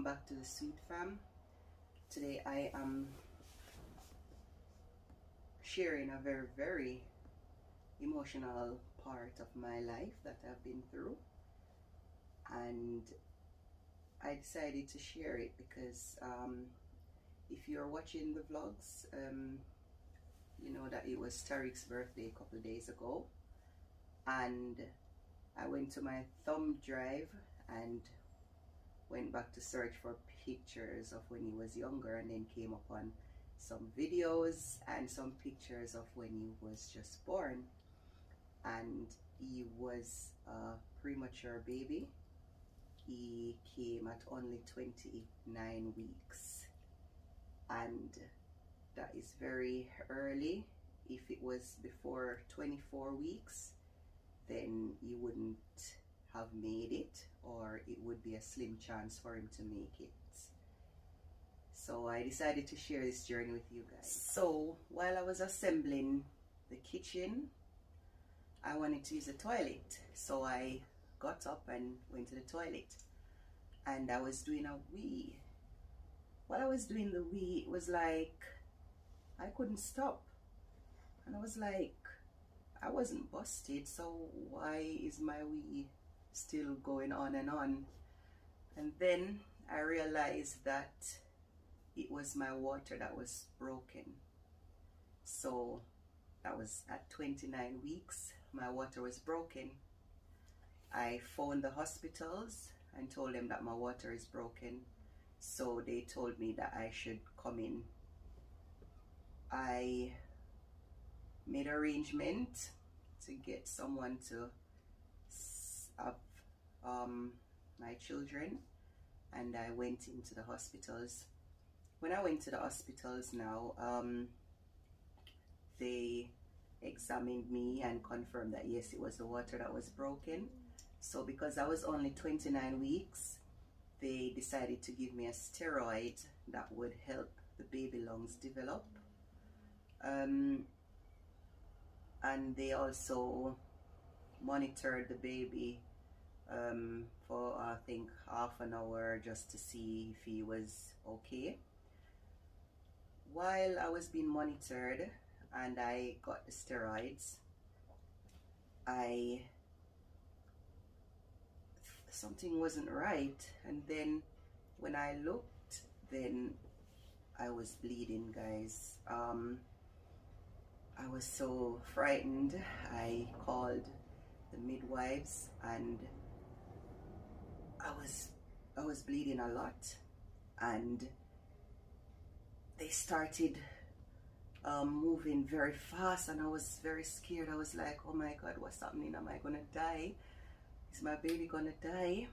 Welcome back to the Sweet Fam. Today I am sharing a very emotional part of my life that I've been through, and I decided to share it because if you're watching the vlogs, you know that it was Tarique's birthday a couple of days ago, and I went to my thumb drive and went back to search for pictures of when he was younger, and then came upon some videos and some pictures of when he was just born. And he was a premature baby. He came at only 29 weeks, and that is very early. If it was before 24 weeks, then he wouldn't have made it, or it would be a slim chance for him to make it. So I decided to share this journey with you guys. So while I was assembling the kitchen, I wanted to use the toilet, so I got up and went to the toilet, and I was doing a wee. While I was doing the wee, it was like I couldn't stop, and I was like, I wasn't busted, so why is my wee still going on and on? And then I realized that it was my water that was broken. So that was at 29 weeks, my water was broken. I phoned the hospitals and told them that my water is broken, so they told me that I should come in. I made arrangement to get someone to have my children, and I went into the hospitals. When I went to the hospitals now, they examined me and confirmed that yes, it was the water that was broken. So because I was only 29 weeks, they decided to give me a steroid that would help the baby lungs develop. And they also monitored the baby for I think half an hour just to see if he was okay. While I was being monitored and I got the steroids, something wasn't right, and then when I looked, then I was bleeding, guys. I was so frightened. I called the midwives, and I was bleeding a lot, and they started moving very fast, and I was very scared. I was like, oh my God, what's happening? Am I gonna die? Is my baby gonna die?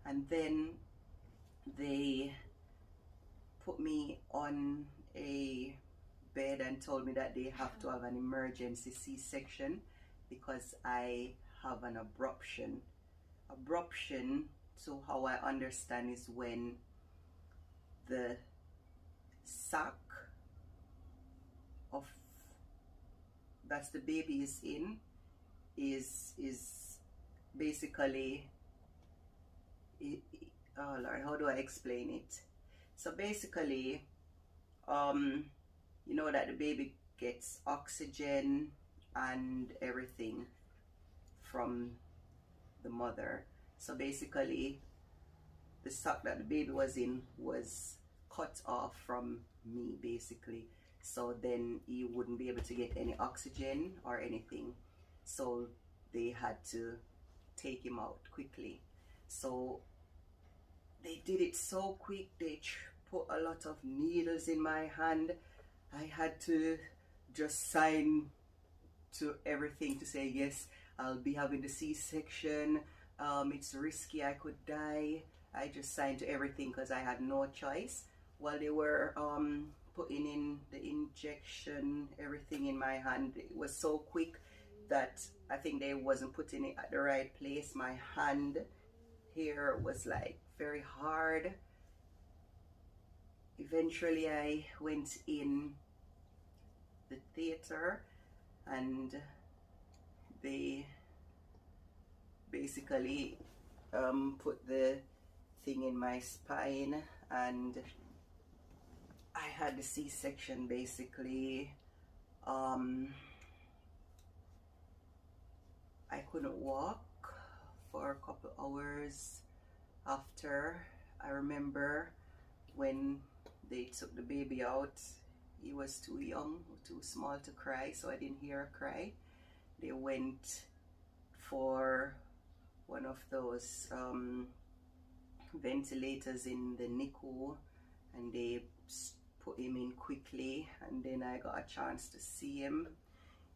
And then they put me on a bed and told me that they have to have an emergency C-section because I have an abruption. Abruption, so how I understand, is when the sac of that's the baby is in is basically oh Lord, how do I explain it? So basically, you know that the baby gets oxygen and everything from the mother. So basically, the sac that the baby was in was cut off from me, basically. So then he wouldn't be able to get any oxygen or anything. So they had to take him out quickly. So they did it so quick. They put a lot of needles in my hand. I had to just sign to everything to say, yes, I'll be having the C-section. It's risky, I could die. I just signed to everything because I had no choice. While they were putting in the injection, everything in my hand, it was so quick that I think they wasn't putting it at the right place. My hand here was like very hard. Eventually I went in the theater, and they basically put the thing in my spine, and I had the C-section basically. I couldn't walk for a couple hours after. I remember when they took the baby out, he was too young, too small to cry, so I didn't hear her cry. They went for one of those ventilators in the NICU, and they put him in quickly, and then I got a chance to see him.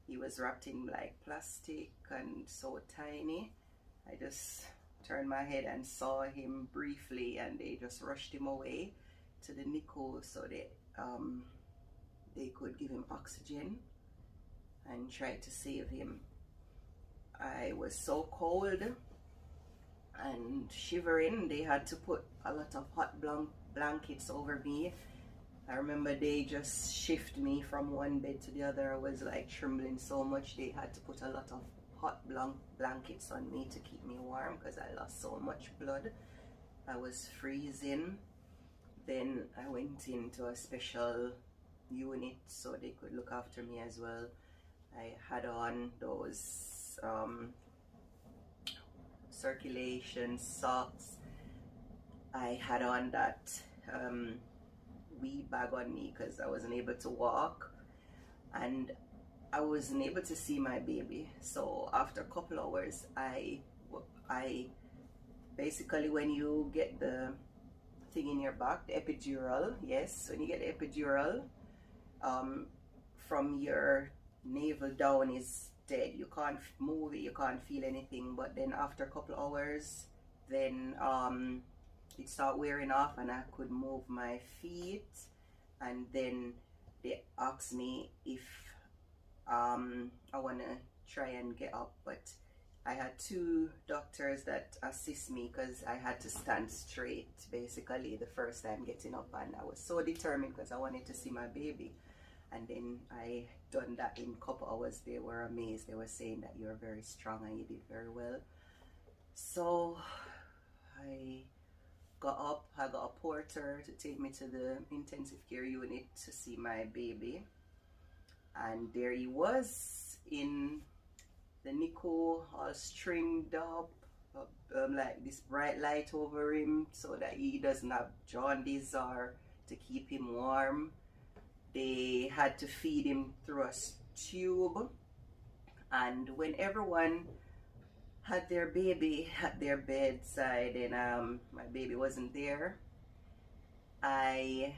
He was wrapped in like plastic and so tiny. I just turned my head and saw him briefly, and they just rushed him away to the NICU so they could give him oxygen and try to save him. I was so cold and shivering. They had to put a lot of hot blankets over me. I remember they just shifted me from one bed to the other. I was like trembling so much. They had to put a lot of hot blankets on me to keep me warm because I lost so much blood. I was freezing. Then I went into a special unit so they could look after me as well. I had on those circulation socks. I had on that wee bag on me because I wasn't able to walk, and I wasn't able to see my baby. So after a couple hours, I basically, when you get the thing in your back, the epidural, yes, when you get the epidural, from your navel down is dead. You can't move it, you can't feel anything. But then after a couple hours, then it started wearing off, and I could move my feet. And then they asked me if I want to try and get up, but I had two doctors that assist me because I had to stand straight basically the first time getting up, and I was so determined because I wanted to see my baby. And then I done that in a couple hours. They were amazed. They were saying that you're very strong and you did very well. So I got up. I got a porter to take me to the intensive care unit to see my baby. And there he was in the NICU, all stringed up, like this bright light over him so that he doesn't have jaundice or to keep him warm. They had to feed him through a tube, and when everyone had their baby at their bedside and my baby wasn't there, I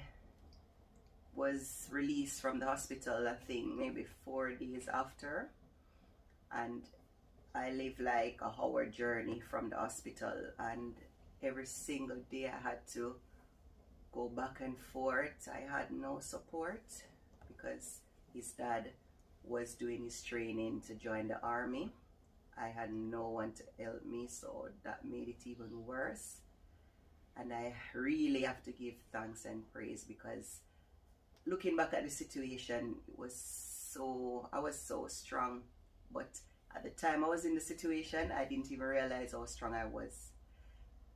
was released from the hospital, I think maybe 4 days after, and I live like a hour journey from the hospital, and every single day I had to go back and forth. I had no support because his dad was doing his training to join the army. I had no one to help me, so that made it even worse. And I really have to give thanks and praise, because looking back at the situation, it was I was so strong, but at the time I was in the situation, I didn't even realize how strong I was.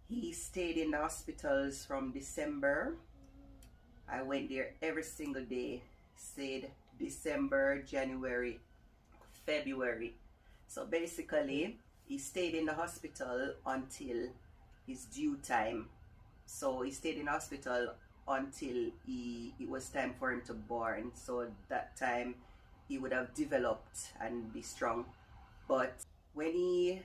He stayed in the hospitals from December. I went there every single day. Stayed December, January, February. So basically, he stayed in the hospital until his due time. So he stayed in the hospital until it was time for him to born. So that time he would have developed and be strong. But when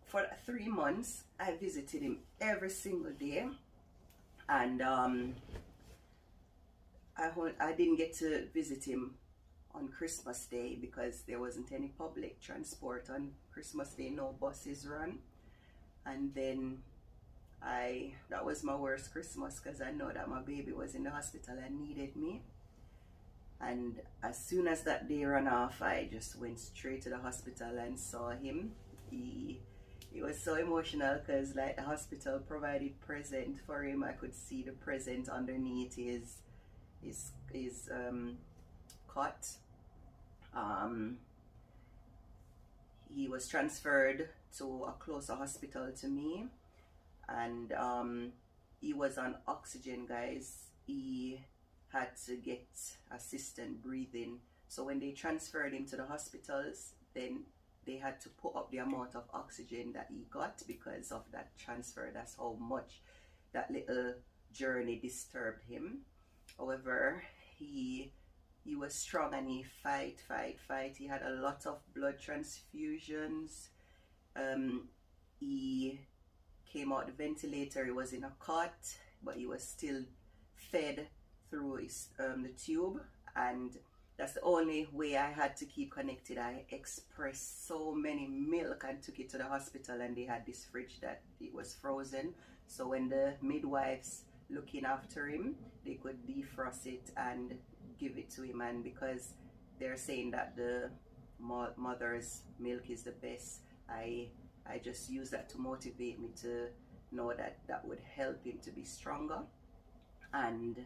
for 3 months, I visited him every single day, and I didn't get to visit him on Christmas Day because there wasn't any public transport on Christmas Day. No buses run. And then that was my worst Christmas because I know that my baby was in the hospital and needed me. And as soon as that day ran off, I just went straight to the hospital and saw him. It was so emotional because like the hospital provided present for him. I could see the present underneath his cot. He was transferred to a closer hospital to me, and he was on oxygen, guys. He had to get assistant breathing. So when they transferred him to the hospitals, then they had to put up the amount of oxygen that he got because of that transfer. That's how much that little journey disturbed him. However, he was strong, and he fight. He had a lot of blood transfusions. He came out the ventilator. He was in a cot, but he was still fed through his the tube, and that's the only way I had to keep connected. I expressed so many milk and took it to the hospital, and they had this fridge that it was frozen. So when the midwives looking after him, they could defrost it and give it to him. And because they're saying that the mother's milk is the best, I just use that to motivate me to know that that would help him to be stronger. And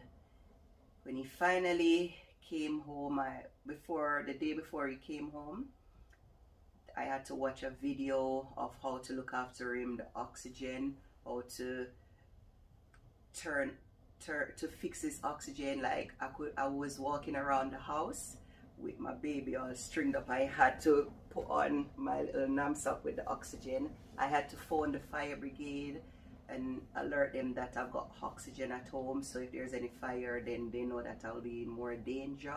when he finally came home, the day before he came home, I had to watch a video of how to look after him, the oxygen, how to to fix his oxygen. Like I was walking around the house with my baby all stringed up. I had to put on my little knapsack with the oxygen. I had to phone the fire brigade and alert them that I've got oxygen at home, so if there's any fire, then they know that I'll be in more danger.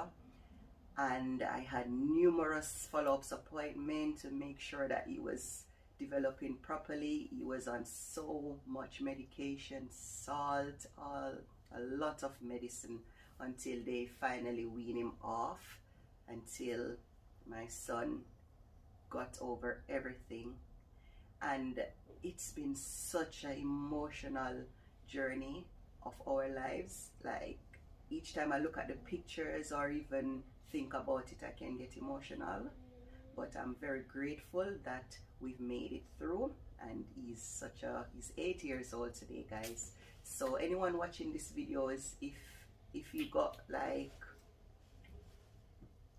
And I had numerous follow-ups appointments to make sure that he was developing properly. He was on so much medication, salt, a lot of medicine, until they finally wean him off, until my son got over everything. And it's been such an emotional journey of our lives. Like, each time I look at the pictures or even think about it, I can get emotional. But I'm very grateful that we've made it through, and he's 8 years old today, guys. So anyone watching this video, is if you got like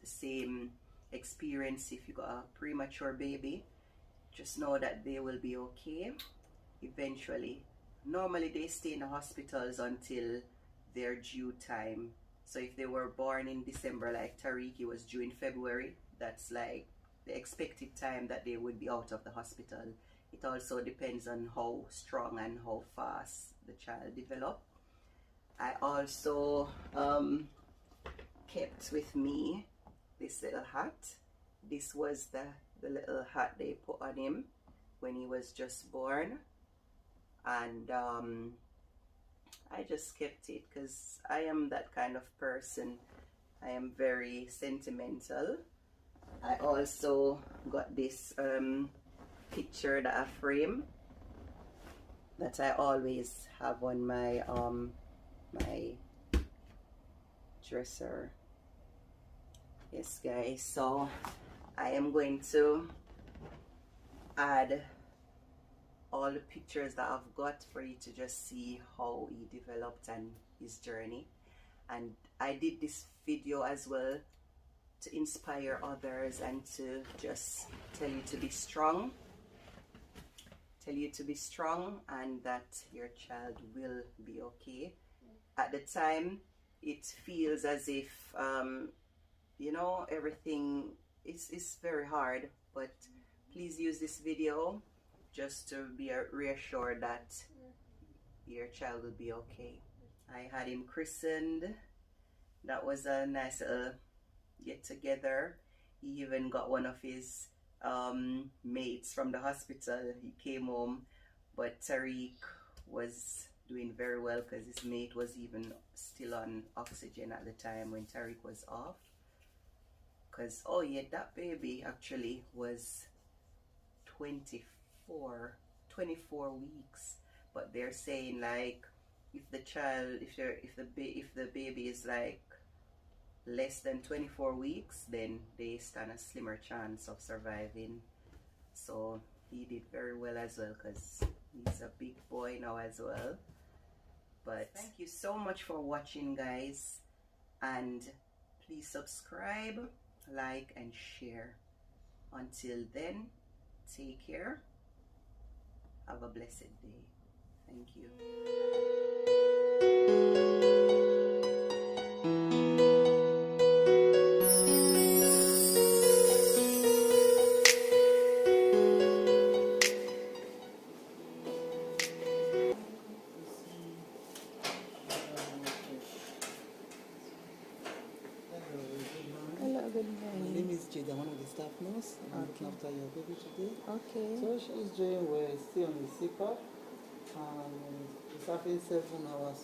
the same experience, if you got a premature baby, just know that they will be okay eventually. Normally they stay in the hospitals until their due time. So if they were born in December, like TARIQUE was due in February, that's like the expected time that they would be out of the hospital. It also depends on how strong and how fast the child develops. I also kept with me this little hat. This was the little hat they put on him when he was just born, and I just kept it because I am that kind of person. I am very sentimental. I also got this picture that I frame that I always have on my my dresser. Yes, guys, so I am going to add all the pictures that I've got for you to just see how he developed and his journey. And I did this video as well to inspire others and to just tell you to be strong. Tell you to be strong, and that your child will be okay. At the time, it feels as if you know, everything is very hard, but please use this video just to be reassured that your child will be okay. I had him christened. That was a nice get together. He even got one of his mates from the hospital. He came home, but Tariq was doing very well because his mate was even still on oxygen at the time when Tariq was off. Because, oh yeah, that baby actually was 24 weeks, but they're saying like if the child, if the baby is like less than 24 weeks, then they stand a slimmer chance of surviving. So he did very well as well, because he's a big boy now as well. But thank you so much for watching, guys, and please subscribe, like, and share. Until then, take care. Have a blessed day. Thank you. Hello, good My morning. name is Jade. I'm one of the staff nurse. I'm looking after your baby today. Okay. So she's doing well, still on the CPAP. It's having 7 hours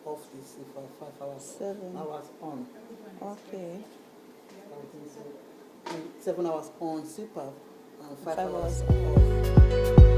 off the CPAP, 5 hours. 7 hours on. Okay. I think so. 7 hours on CPAP and 5 5 hours hours off.